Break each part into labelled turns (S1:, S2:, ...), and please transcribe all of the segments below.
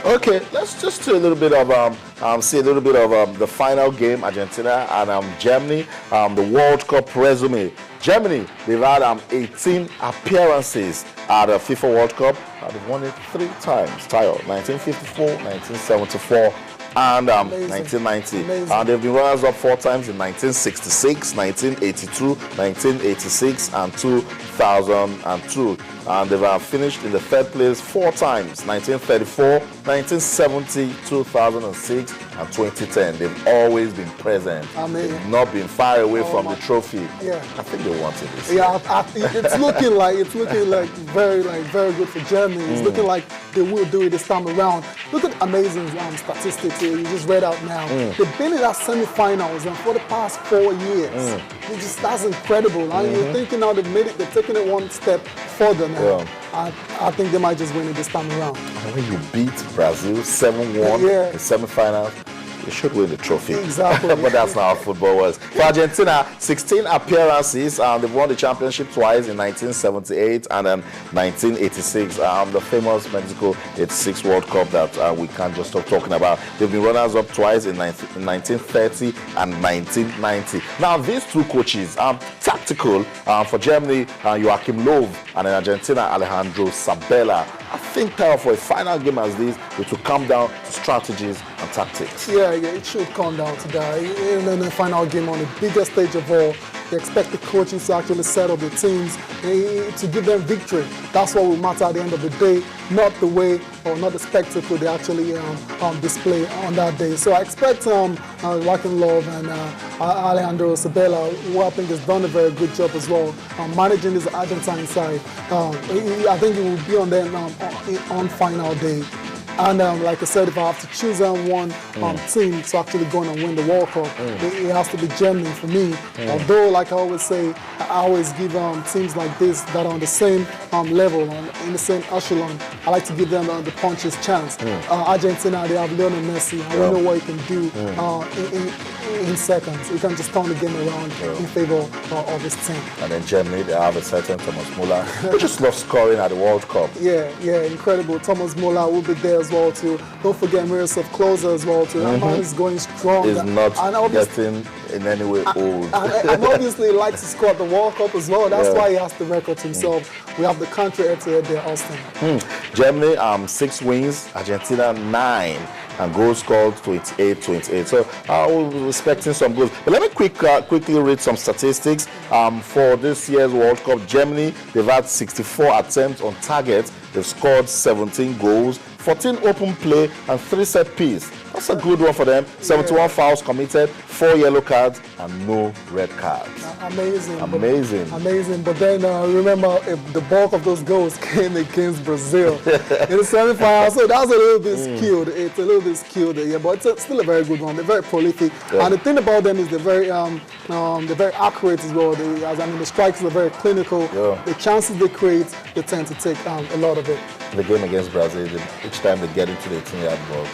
S1: Okay, let's just do a little bit of see a little bit of the final game, Argentina and Germany, the World Cup resume. Germany, they've had 18 appearances at the FIFA World Cup. They've won it 3 times. Tile, 1954, 1974. And 1990. And they've been runners-up 4 times in 1966, 1982, 1986, and 2002. And they've finished in the 3rd place 4 times, 1934, 1970, 2006, and 2010. They've always been present. They've not been far away from the trophy.
S2: Yeah.
S1: I think they wanted this.
S2: Yeah, it's looking like very good for Germany. It's looking like they will do it this time around. Look at amazing statistics here. You just read out now. They've been in our semi-finals for the past 4 years. That's incredible. You're thinking now they've made it. They've taken it one step further now. Yeah. I think they might just win it this time around.
S1: And when you beat Brazil 7-1 in semi-finals, you should win the trophy.
S2: Exactly.
S1: But that's not how football works. For Argentina, 16 appearances. They've won the championship twice in 1978 and then 1986. The famous Mexico 86 World Cup that we can't just stop talking about. They've been runners-up twice in 1930 and 1990. Now, these 2 coaches, tactical for Germany, Joachim Löw, and in Argentina, Alejandro Sabella. I think for a final game as this, it will come down to strategies and tactics.
S2: Yeah, it should come down to that. In the final game on the biggest stage of all, they expect the coaches to actually set up the teams to give them victory. That's what will matter at the end of the day, not the way or not the spectacle they actually display on that day. So I expect Joachim Löw and Alejandro Sabella, who I think has done a very good job as well, managing this Argentine side. I think it will be on them on final day. And like I said, if I have to choose one team to actually go and win the World Cup, it has to be Germany for me. Although, like I always say, I always give teams like this that are on the same level, in the same echelon, I like to give them the puncher's chance. Argentina, they have Lionel Messi, and we know what he can do in seconds. He can just turn the game around in favor of his team.
S1: And then Germany, they have a certain Thomas Muller, who just loves scoring at the World Cup.
S2: Yeah, incredible. Thomas Muller will be there as well too. Don't forget Miroslav Klose as well too. That man is going strong.
S1: He's not getting in any way old.
S2: And obviously he likes to score at the World Cup as well. That's why he has the record himself. We have the country head-to-head there, Austin.
S1: Germany, 6 wins. Argentina, 9. And goals scored 28. So we're expecting some goals. But let me quickly read some statistics. For this year's World Cup, Germany, they've had 64 attempts on target. They've scored 17 goals, 14 open play, and 3 set piece. That's a good one for them. 71 fouls committed, 4 yellow cards, and no red cards.
S2: Amazing.
S1: But
S2: then remember, the bulk of those goals came against Brazil in the semi-final. So that's a little bit skewed. It's a little bit skewed, but it's still a very good one. They're very prolific, and the thing about them is they're very accurate as well. The strikes are very clinical. The chances they create, they tend to take a lot of it.
S1: The game against Brazil, each time they get into the 18-yard box,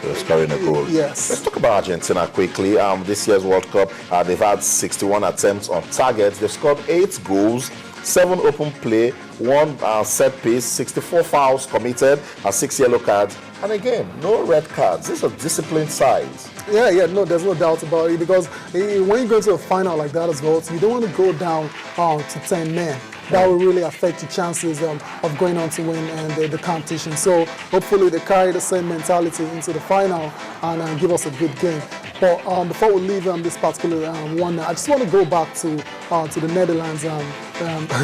S1: they're scoring a goal.
S2: Yes.
S1: Let's talk about Argentina quickly. This year's World Cup, they've had 61 attempts on target. They've scored 8 goals, 7 open play, 1 set piece, 64 fouls committed, and 6 yellow cards. And again, no red cards. These are disciplined sides.
S2: Yeah, no, there's no doubt about it, because when you go to a final like that as well, so you don't want to go down to 10 men. That will really affect your chances of going on to win the competition. So hopefully they carry the same mentality into the final and give us a good game. But before we leave this particular one, I just want to go back to the Netherlands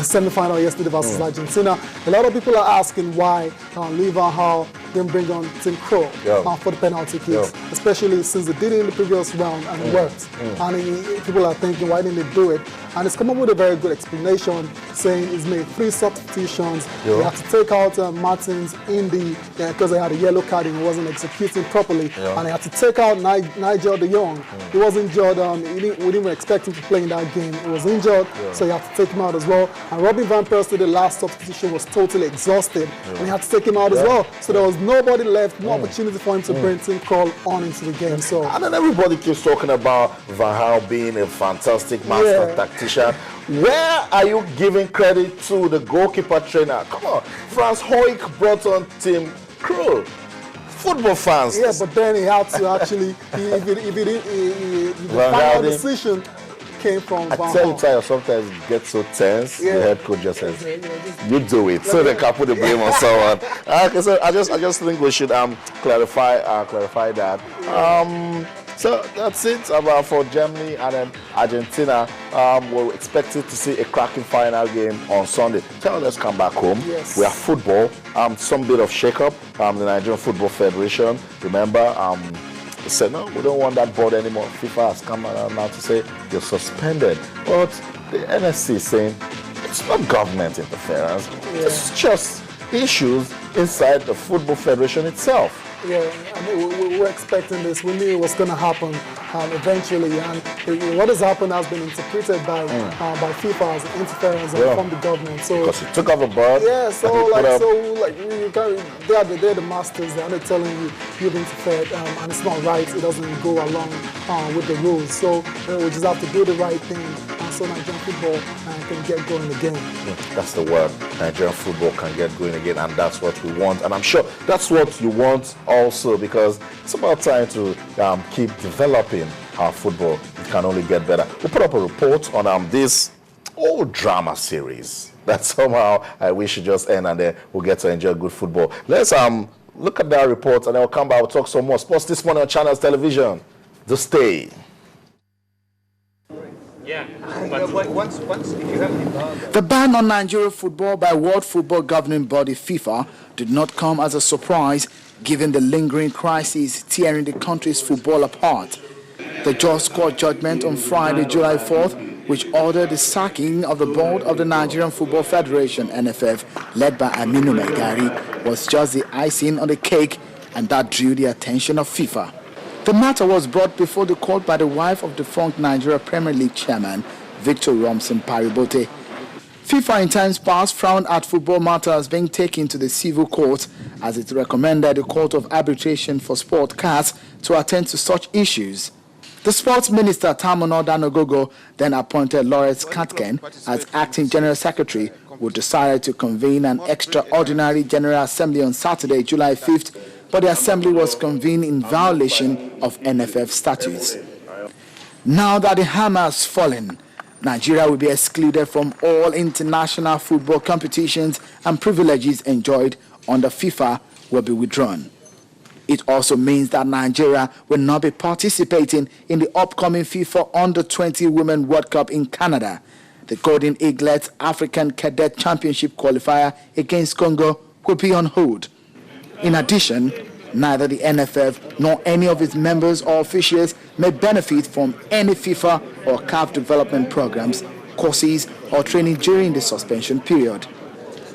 S2: semi-final yesterday versus Argentina. A lot of people are asking why Louis van Gaal didn't bring on Tim Krul for the penalty kicks, especially since they did it in the previous round and it worked. And people are thinking, why didn't they do it? And it's come up with a very good explanation, saying he's made 3 substitutions. They had to take out Martins in because they had a yellow card and he wasn't executing properly. And they had to take out Nigel de Jong. He was injured. We didn't expect him to play in that game. He was injured, so you have to take him out as well. And Robin van Persie, the last substitution, was totally exhausted, and you had to take him out as well. So there was nobody left, no opportunity for him to bring Tim Krul on into the game. So
S1: and then everybody keeps talking about Van Gaal being a fantastic master tactician. Where are you giving credit to the goalkeeper trainer? Come on, Frans Hoek brought on Tim Krul. football fans.
S2: Yeah, but then he had to actually, the final decision came from
S1: I tell you, sometimes it gets so tense. The head coach just says, "You do it," so they can put the blame on someone. Okay, so I just think we should clarify that. So that's it about for Germany and then Argentina. We're expected to see a cracking final game on Sunday. So let's come back home.
S2: Yes.
S1: We have football. Some bit of shake-up. The Nigerian Football Federation. Remember, said no, we don't want that board anymore. FIFA has come out now to say you're suspended. But the NSC is saying it's not government interference. Yeah. It's just issues inside the Football Federation itself.
S2: Yeah, I mean, we were expecting this. We knew it was going to happen eventually, and what has happened has been interpreted by FIFA as interference from the government. So
S1: because it took off a board.
S2: Yeah, they're the masters. They're telling you you've interfered, and it's not right. It doesn't go along with the rules. So we just have to do the right thing, so Nigerian football can get going again.
S1: Yeah, that's the word. Nigerian football can get going again, and that's what we want. And I'm sure that's what you want also, because it's about time to keep developing our football. It can only get better. We'll put up a report on this old drama series that somehow we should just end, and then we'll get to enjoy good football. Let's look at that report, and then we'll come back. We'll talk some more sports this morning on Channels Television. Just stay.
S3: Yeah, but once if you have
S4: the ban on Nigerian football by World Football Governing Body FIFA did not come as a surprise, given the lingering crisis tearing the country's football apart. The Just Court judgment on Friday, July 4th, which ordered the sacking of the board of the Nigerian Football Federation (NFF), led by Aminu Maigari, was just the icing on the cake, and that drew the attention of FIFA. The matter was brought before the court by the wife of defunct Nigeria Premier League chairman Victor Romson Paribote. FIFA in times past frowned at football matters being taken to the civil court, as it recommended the Court of Arbitration for Sport (CAS) to attend to such issues. The Sports Minister Tamono Danogogo then appointed Lawrence Katken as acting General Secretary, who decided to convene an extraordinary General Assembly on Saturday, July 5th, but the assembly was convened in violation of NFF statutes. Now that the hammer has fallen, Nigeria will be excluded from all international football competitions, and privileges enjoyed under FIFA will be withdrawn. It also means that Nigeria will not be participating in the upcoming FIFA Under-20 Women World Cup in Canada. The Golden Eaglets African Cadet Championship qualifier against Congo will be on hold. In addition, neither the NFF nor any of its members or officials may benefit from any FIFA or CAF development programs, courses, or training during the suspension period.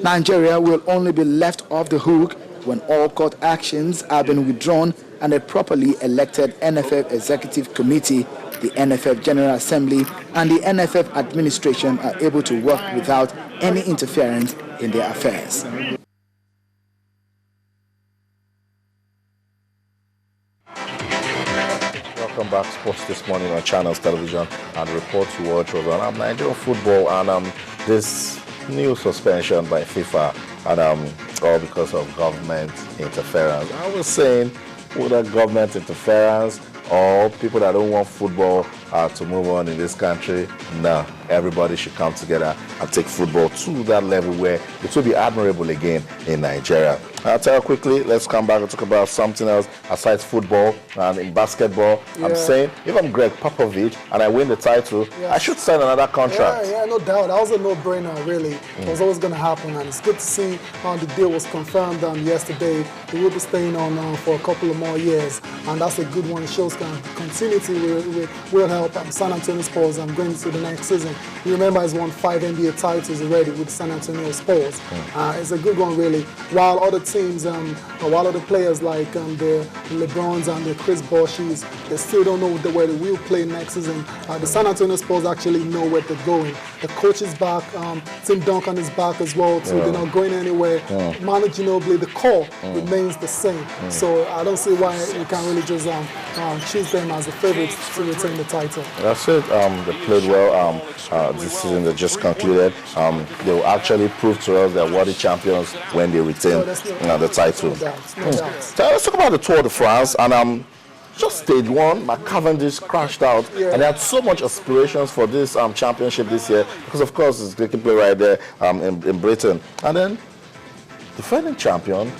S4: Nigeria will only be left off the hook when all court actions have been withdrawn and a properly elected NFF Executive Committee, the NFF General Assembly, and the NFF administration are able to work without any interference in their affairs.
S1: Welcome back to Sports This Morning on Channels Television, and the report you watch was on Nigerian football and this new suspension by FIFA, and all because of government interference. I was saying, whether government interference or people that don't want football to move on in this country, no, everybody should come together and take football to that level where it will be admirable again in Nigeria. I'll tell you quickly, let's come back and talk about something else aside football and in basketball. Yeah. I'm saying, if I'm Greg Popovich and I win the title, yes, I should sign another contract.
S2: Yeah, no doubt. That was a no-brainer, really. It was always going to happen, and it's good to see the deal was confirmed yesterday. He will be staying on for a couple of more years, and that's a good one. It shows continuity will help San Antonio Spurs going into the next season. You remember he's won 5 NBA titles already with San Antonio Spurs. It's a good one, really. While other teams, while other players like the LeBrons and the Chris Boshes, they still don't know where they will play next season. The San Antonio Spurs actually know where they're going. The coach is back. Tim Duncan is back as well, so they're not going anywhere. Manu Ginobili, the core remains the same. So I don't see why we can't really just choose them as the favorites to retain the title.
S1: That's it. They played well this season that just concluded. They will actually prove to us they're worthy champions when they retain the title.
S2: No doubt.
S1: So let's talk about the Tour de France. And just stage one, Cavendish crashed out, and they had so much aspirations for this championship this year because, of course, it's they can play right there in Britain. And then defending champion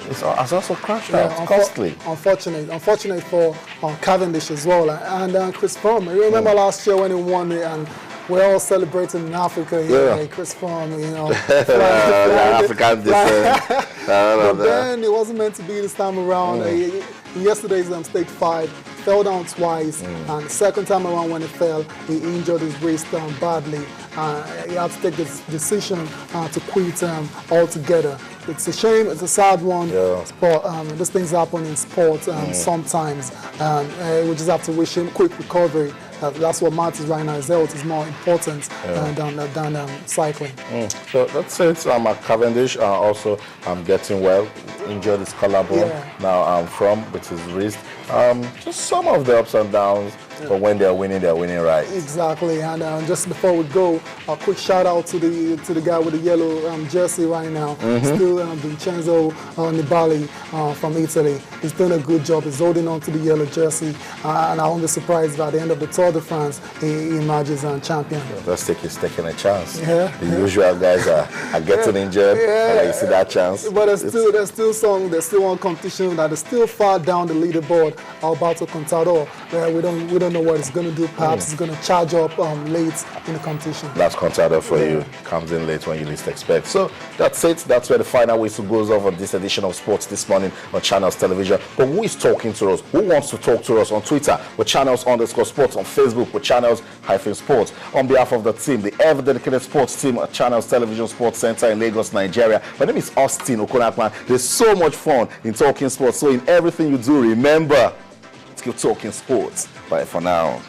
S1: has also crashed out. Costly.
S2: Unfortunate for Cavendish as well, and Chris Froome. You remember last year when he won it, and we're all celebrating in Africa. Chris Froome,
S1: African descent.
S2: But then it wasn't meant to be this time around. In yesterday's stage 5, fell down twice, and the second time around when he fell, he injured his wrist badly. He had to take this decision to quit altogether. It's a shame, it's a sad one, but these things happen in sport sometimes. We just have to wish him quick recovery. That's what matters right now. His health is more important than cycling.
S1: So that's it. Cavendish also getting well. Injured his collarbone now from with his wrist. Just some of the ups and downs. But when they're winning right.
S2: Exactly. And just before we go, a quick shout out to the guy with the yellow jersey right now. Still Vincenzo Nibali from Italy. He's doing a good job. He's holding on to the yellow jersey, and I won't be surprised if at the end of the Tour de France he emerges champion.
S1: He's taking a chance.
S2: The
S1: usual guys are getting injured, and you see that chance.
S2: But there's still one competition that is still far down the leaderboard. Alberto Contador. We don't know what he's going to do. Perhaps he's going to charge up late in the competition.
S1: That's Contador for you. Comes in late when you least expect. So that's it. That's where the final whistle goes off on this edition of Sports This Morning on Channels Television. But who is talking to us? Who wants to talk to us? On Twitter with Channels_Sports, on Facebook with Channels-Sports. On behalf of the team, the ever-dedicated sports team at Channels Television Sports Center in Lagos, Nigeria. My name is Austin Okonakman. There's so much fun in talking sports. So in everything you do, remember, keep talking sports. Bye for now.